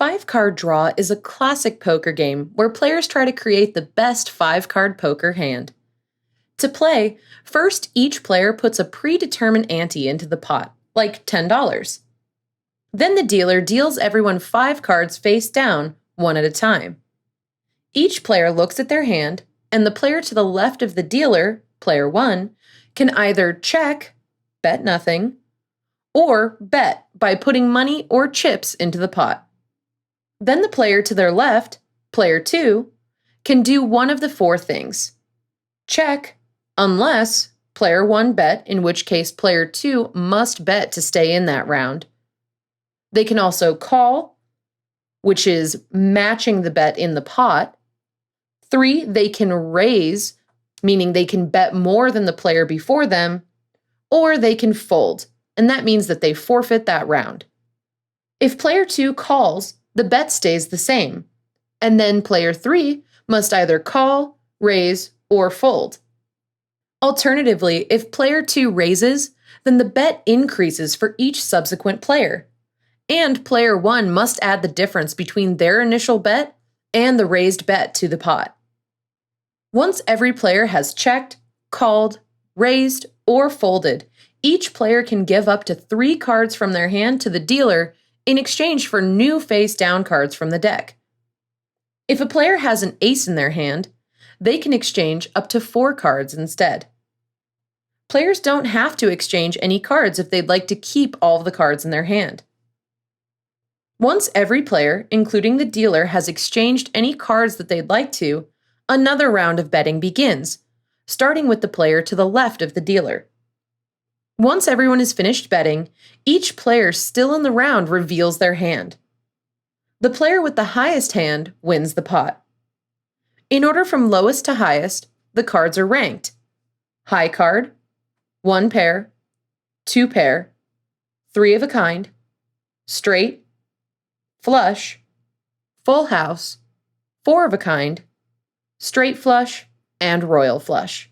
Five-card draw is a classic poker game where players try to create the best five-card poker hand. To play, first each player puts a predetermined ante into the pot, like $10. Then the dealer deals everyone 5 cards face down, one at a time. Each player looks at their hand, and the player to the left of the dealer, player 1, can either check, bet nothing, or bet by putting money or chips into the pot. Then the player to their left, player 2, can do one of the 4 things. Check, unless player 1 bet, in which case player 2 must bet to stay in that round. They can also call, which is matching the bet in the pot. 3, they can raise, meaning they can bet more than the player before them, or they can fold, and that means that they forfeit that round. If player 2 calls, the bet stays the same, and then player 3 must either call, raise, or fold. Alternatively, if player 2 raises, then the bet increases for each subsequent player, and player 1 must add the difference between their initial bet and the raised bet to the pot. Once every player has checked, called, raised, or folded, each player can give up to 3 cards from their hand to the dealer in exchange for new face-down cards from the deck. If a player has an ace in their hand, they can exchange up to 4 cards instead. Players don't have to exchange any cards if they'd like to keep all of the cards in their hand. Once every player, including the dealer, has exchanged any cards that they'd like to, another round of betting begins, starting with the player to the left of the dealer. Once everyone is finished betting, each player still in the round reveals their hand. The player with the highest hand wins the pot. In order from lowest to highest, the cards are ranked. High card, 1 pair, 2 pair, 3 of a kind, straight, flush, full house, 4 of a kind, straight flush, and royal flush.